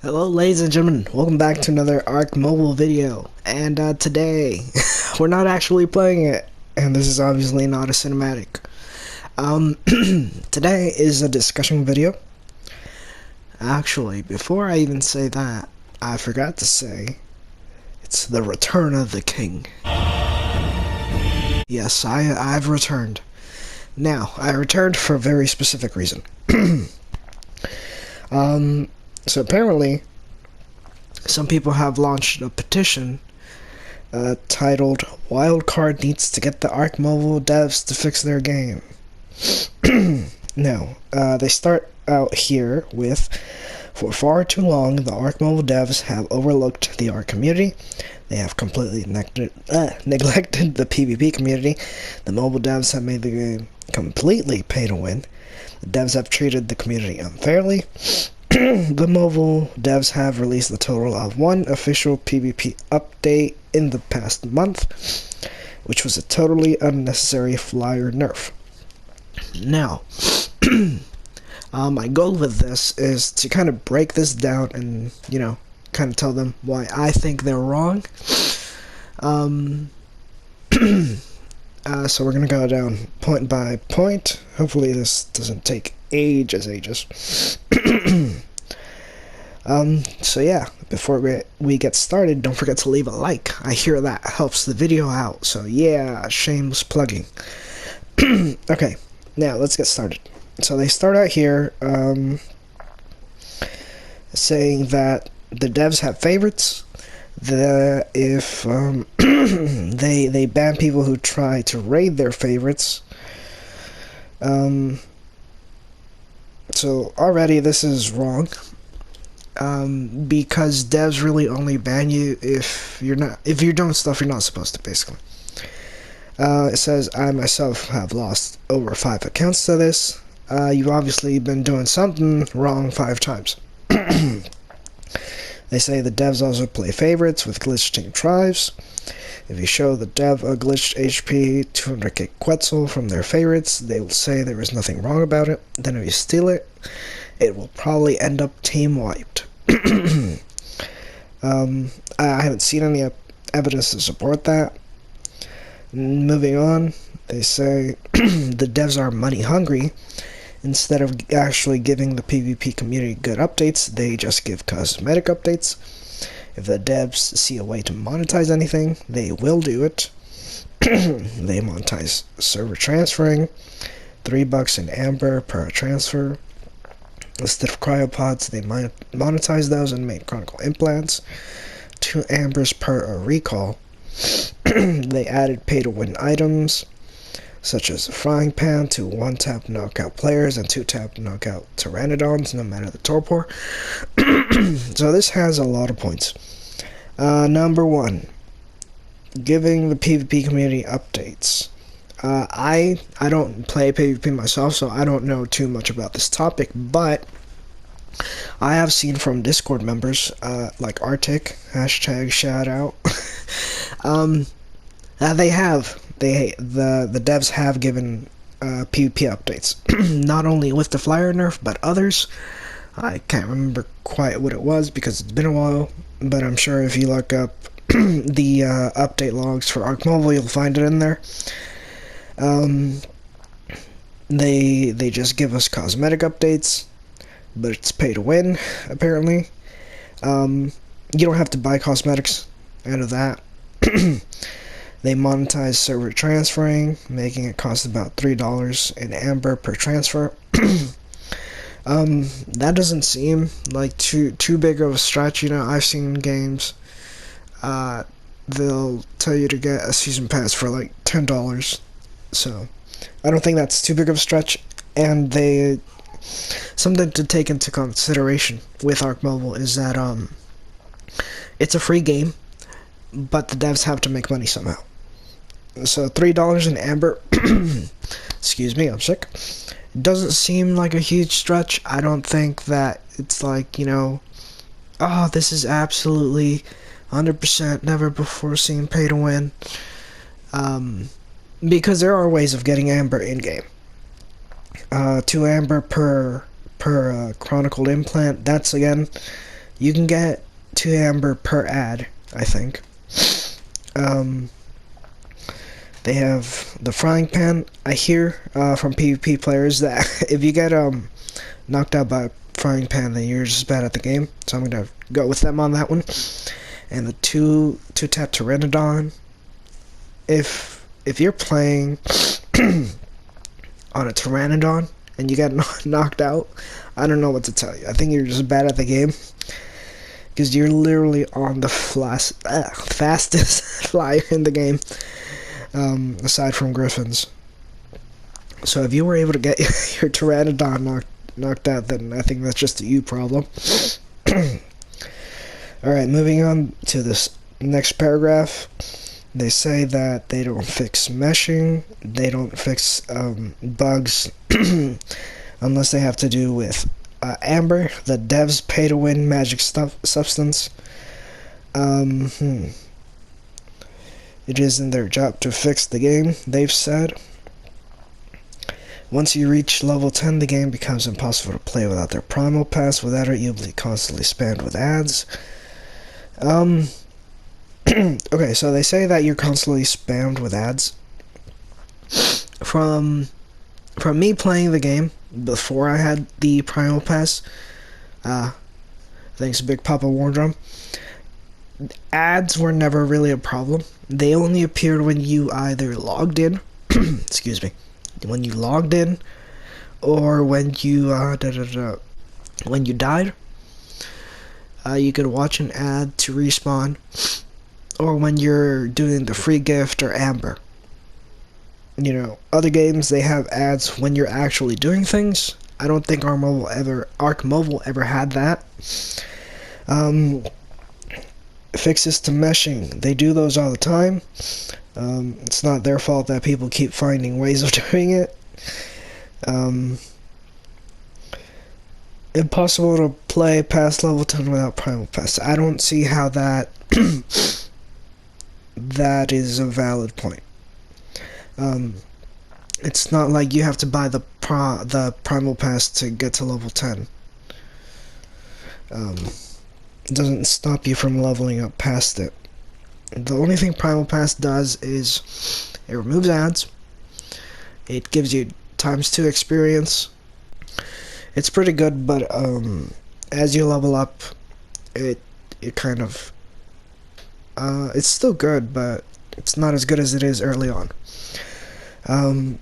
Hello ladies and gentlemen, welcome back to another Arc Mobile video, and today, we're not actually playing it, and this is obviously not a cinematic. Today is a discussion video. Actually, before I even say that, I forgot to say, it's the return of the king. Yes, I've returned. Now, I returned for a very specific reason. So apparently, some people have launched a petition titled "Wildcard needs to get the Arc Mobile devs to fix their game." Now, they start out here with, "For far too long, the Arc Mobile devs have overlooked the Arc community. They have completely neglected the PvP community. The mobile devs have made the game completely pay to win. The devs have treated the community unfairly. The mobile devs have released a total of one official PvP update in the past month, which was a totally unnecessary flyer nerf." Now, my goal with this is to kind of break this down and, kind of tell them why I think they're wrong. So we're going to go down point by point. Hopefully this doesn't take ages. So yeah, before we get started, don't forget to leave a like. I hear that helps the video out, so yeah, shameless plugging. Okay, now let's get started. So they start out here saying that the devs have favorites, that if they ban people who try to raid their favorites. So already this is wrong. Because devs really only ban you if you're doing stuff you're not supposed to, basically. It says, "I myself have lost over 5 accounts to this. You've obviously been doing something wrong 5 times. They say the devs also play favorites with glitched tribes. If you show the dev a glitched HP 200k Quetzal from their favorites, they will say there is nothing wrong about it. Then if you steal it, it will probably end up team wiped." I haven't seen any evidence to support that. Moving on, they say the devs are money hungry. Instead of actually giving the PvP community good updates, they just give cosmetic updates. If the devs see a way to monetize anything, they will do it. They monetize server transferring, $3 in Amber per transfer. Instead of cryopods, they monetize those and make chronicle implants, 2 Ambers per recall. They added pay-to-win items, such as a frying pan to 1-tap knockout players and 2-tap knockout pteranodons, no matter the torpor. So this has a lot of points. Number 1, giving the PvP community updates. I don't play PvP myself, so I don't know too much about this topic, but I have seen from Discord members, like Arctic, #shoutout, the devs have given PvP updates, not only with the flyer nerf, but others. I can't remember quite what it was because it's been a while, but I'm sure if you look up the update logs for Arc Mobile, you'll find it in there. They just give us cosmetic updates, but it's pay to win, apparently. You don't have to buy cosmetics out of that. They monetize server transferring, making it cost about $3 in Amber per transfer. That doesn't seem like too big of a stretch. I've seen games, they'll tell you to get a season pass for like $10. So I don't think that's too big of a stretch, and something to take into consideration with Arc Mobile is that it's a free game, but the devs have to make money somehow. So $3 in Amber, excuse me, I'm sick, doesn't seem like a huge stretch. I don't think that it's like, oh, this is absolutely 100% never before seen pay to win. Because there are ways of getting Amber in-game. 2 Amber per chronicled implant. That's, again, You can get 2 amber per ad, I think. They have the frying pan. I hear from PvP players that if you get knocked out by a frying pan, then you're just bad at the game. So I'm gonna go with them on that one. And the two-tap Pteranodon. If you're playing on a Pteranodon and you get knocked out, I don't know what to tell you. I think you're just bad at the game, because you're literally on the fastest flyer in the game, aside from Griffins. So if you were able to get your Pteranodon knocked out, then I think that's just a you problem. Alright, moving on to this next paragraph. They say that they don't fix meshing, they don't fix bugs unless they have to do with Amber, the devs pay-to-win magic substance. It isn't their job to fix the game, they've said. Once you reach level 10, the game becomes impossible to play without their primal pass. Without it, you'll be constantly spammed with ads. Okay, so they say that you're constantly spammed with ads. From me playing the game before I had the primal pass, thanks Big Papa Wardrum, ads were never really a problem. They only appeared when you either logged in, excuse me, when you logged in, or when you when you died. You could watch an ad to respawn, or when you're doing the free gift or Amber. You know, other games, they have ads when you're actually doing things. I don't think Arc Mobile ever had that. Fixes to meshing, they do those all the time. It's not their fault that people keep finding ways of doing it. Impossible to play past level 10 without primal pass. I don't see how that that is a valid point. It's not like you have to buy the primal pass to get to level 10. It doesn't stop you from leveling up past it. The only thing primal pass does is it removes ads. It gives you ×2 experience. It's pretty good, but as you level up, it kind of it's still good, but it's not as good as it is early on. And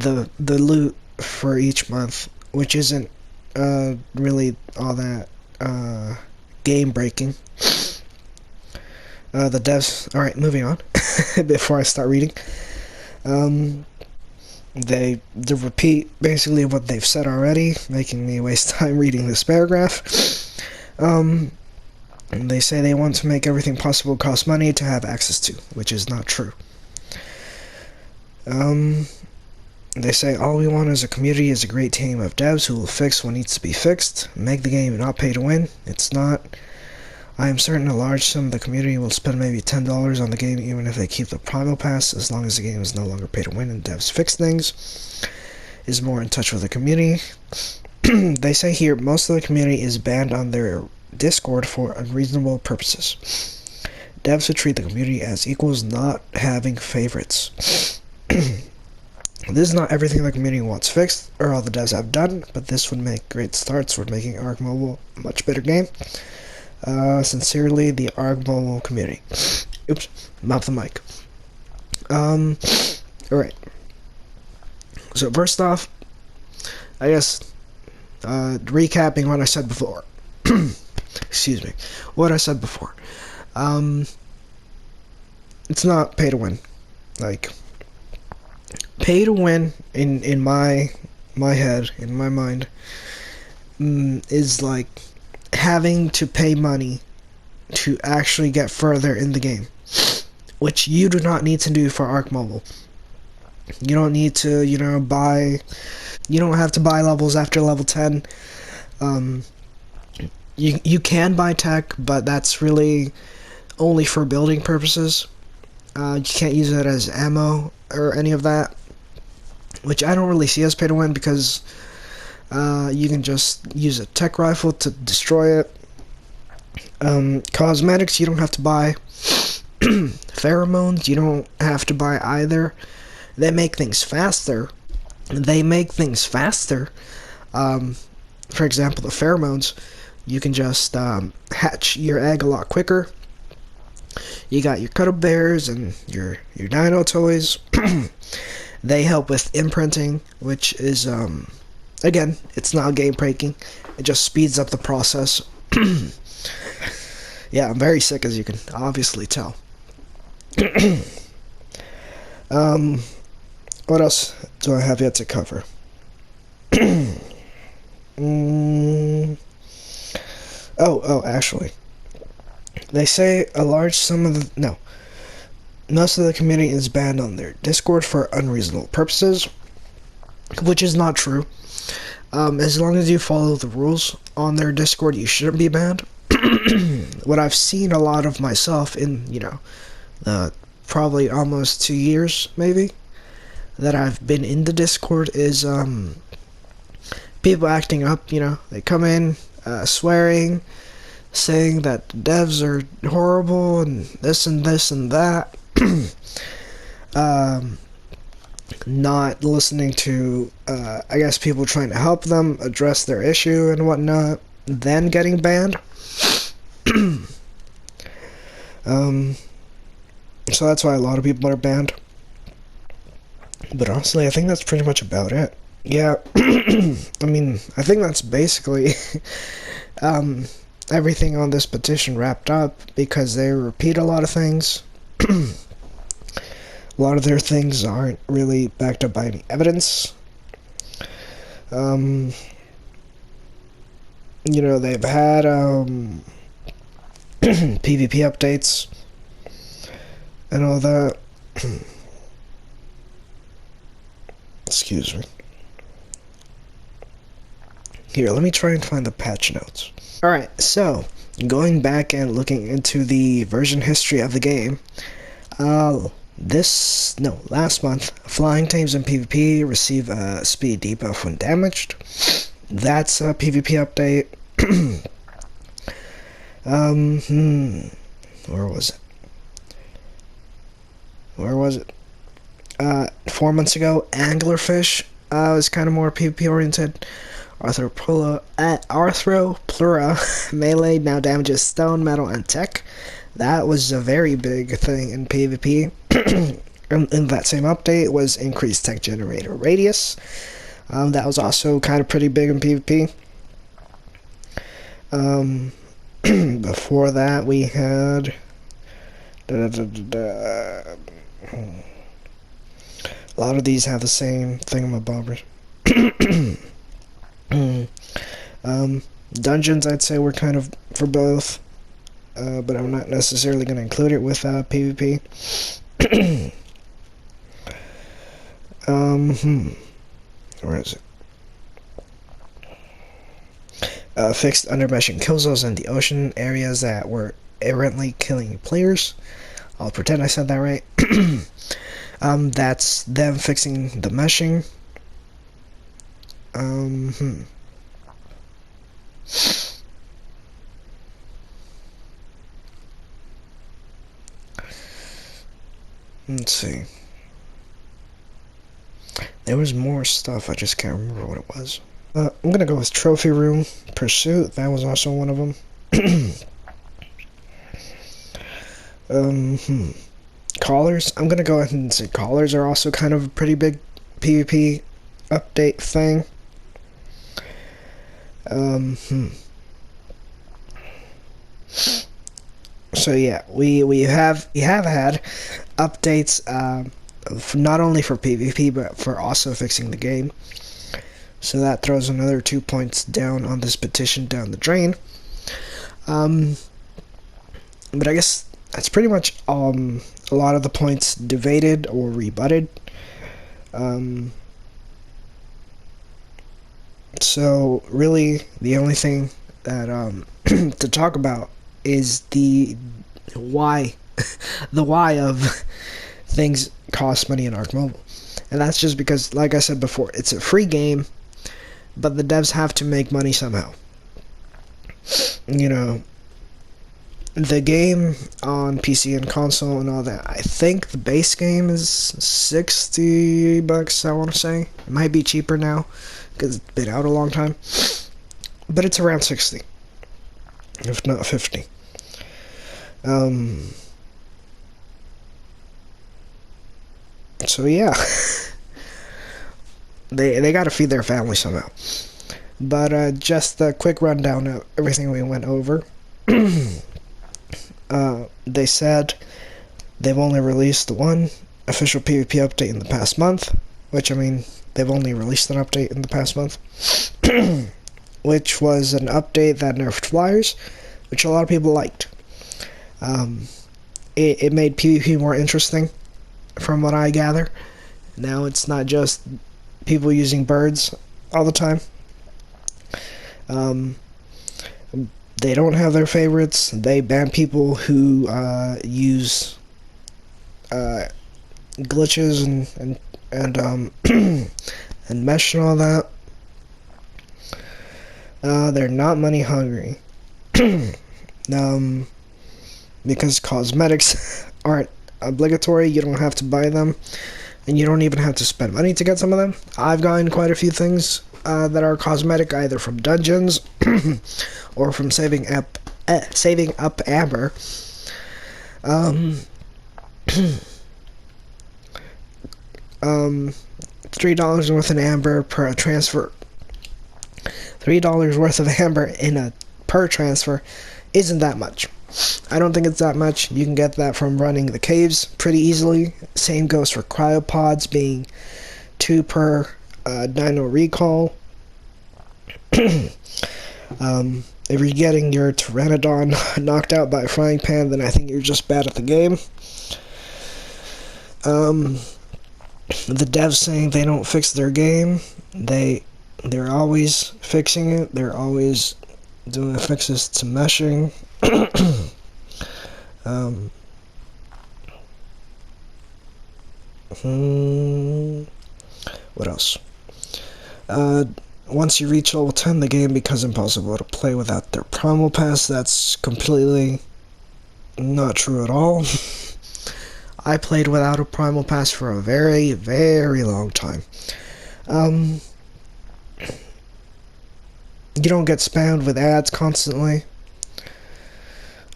the loot for each month, which isn't really all that game breaking. The devs. All right, moving on. Before I start reading, they repeat basically what they've said already, making me waste time reading this paragraph. And they say they want to make everything possible cost money to have access to, which is not true. They say all we want as a community is a great team of devs who will fix what needs to be fixed, make the game not pay to win. It's not. I am certain a large sum of the community will spend maybe $10 on the game even if they keep the primal pass, as long as the game is no longer pay to win and devs fix things, is more in touch with the community. They say here most of the community is banned on their Discord for unreasonable purposes. Devs who treat the community as equals, not having favorites. This is not everything the community wants fixed, or all the devs have done, but this would make great starts for making Arc Mobile a much better game. Sincerely, the Arc Mobile community. Oops, mouth the mic. Alright. So first off, I guess, recapping what I said before. Excuse me. What I said before. It's not pay to win. Like, pay to win in my head, in my mind, is like having to pay money to actually get further in the game, which you do not need to do for Arc Mobile. You don't need to, you don't have to buy levels after level 10. You can buy tech, but that's really only for building purposes. You can't use it as ammo or any of that, which I don't really see as pay to win, because You can just use a tech rifle to destroy it. Cosmetics, you don't have to buy. Pheromones, you don't have to buy either. They make things faster. For example, the pheromones, you can just hatch your egg a lot quicker. You got your cuddle bears and your dino toys. They help with imprinting, which is again, it's not game breaking. It just speeds up the process. Yeah, I'm very sick, as you can obviously tell. What else do I have yet to cover? Actually, they say a large sum of most of the community is banned on their Discord for unreasonable purposes, which is not true. As long as you follow the rules on their Discord, you shouldn't be banned. What I've seen a lot of myself in, probably almost 2 years, maybe, that I've been in the Discord is, people acting up, they come in, swearing, saying that devs are horrible, and this and this and that. Not listening to, I guess, people trying to help them address their issue and whatnot, then getting banned. So that's why a lot of people are banned. But honestly, I think that's pretty much about it. Yeah, I mean, I think that's basically everything on this petition wrapped up, because they repeat a lot of things. A lot of their things aren't really backed up by any evidence. They've had PvP updates and all that. Excuse me. Here, let me try and find the patch notes. Alright, so, going back and looking into the version history of the game, last month, flying teams in PvP receive a speed debuff when damaged. That's a PvP update. Where was it? 4 months ago, anglerfish was kind of more PvP oriented. Arthroplura melee now damages stone, metal, and tech. That was a very big thing in PvP. In that same update was increased tech generator radius. That was also kind of pretty big in PvP. Before that, we had a lot of these have the same thingamabobbers. Dungeons, I'd say, were kind of for both, but I'm not necessarily going to include it with PvP. Where is it? Fixed undermeshing kill zones in the ocean areas that were errantly killing players. I'll pretend I said that right. That's them fixing the meshing. Let's see. There was more stuff, I just can't remember what it was. I'm gonna go with Trophy Room Pursuit. That was also one of them. Callers. I'm gonna go ahead and say callers are also kind of a pretty big PvP update thing. So yeah, we have had updates, not only for PvP but for also fixing the game. So that throws another 2 points down on this petition down the drain. But I guess that's pretty much a lot of the points debated or rebutted. So really, the only thing that to talk about is the why, the why of things cost money in Arc Mobile, and that's just because, like I said before, it's a free game. but the devs have to make money somehow. You know, the game on PC and console and all that, I think the base game is $60, I want to say. It might be cheaper now, because it's been out a long time. But it's around 60, if not 50. So yeah, they gotta feed their family somehow. But just a quick rundown of everything we went over. They said they've only released one official PvP update in the past month, which, I mean, they've only released an update in the past month, which was an update that nerfed flyers, which a lot of people liked. It made PvP more interesting, from what I gather. Now it's not just people using birds all the time. They don't have their favorites. They ban people who use glitches and and mesh and all that. They're not money hungry. Because cosmetics aren't obligatory. You don't have to buy them, and you don't even have to spend money to get some of them. I've gotten quite a few things that are cosmetic, either from dungeons or from saving up amber. $3 worth of amber per transfer. $3 worth of amber per transfer isn't that much. I don't think it's that much. You can get that from running the caves pretty easily. Same goes for cryopods, being 2 per dino recall. If you're getting your pteranodon knocked out by a frying pan, then I think you're just bad at the game. The devs saying they don't fix their game. They're always fixing it. They're always doing fixes to meshing. What else? Once you reach level 10, the game becomes impossible to play without their primal pass. That's completely not true at all. I played without a primal pass for a very, very long time. You don't get spammed with ads constantly.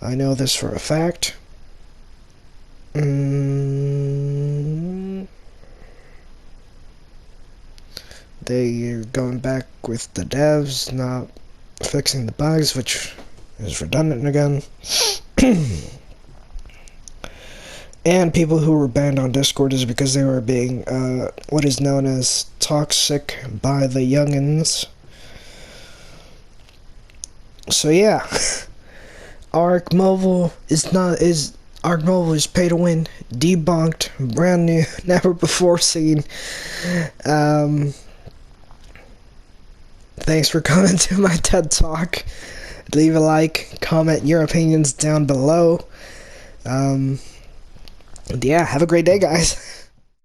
I know this for a fact. They're going back with the devs, not fixing the bugs, which is redundant again. And people who were banned on Discord is because they were being what is known as toxic by the youngins. So yeah, Arc Mobile is pay to win, debunked, brand new, never before seen. Thanks for coming to my TED Talk. Leave a like, comment your opinions down below. And yeah, have a great day, guys.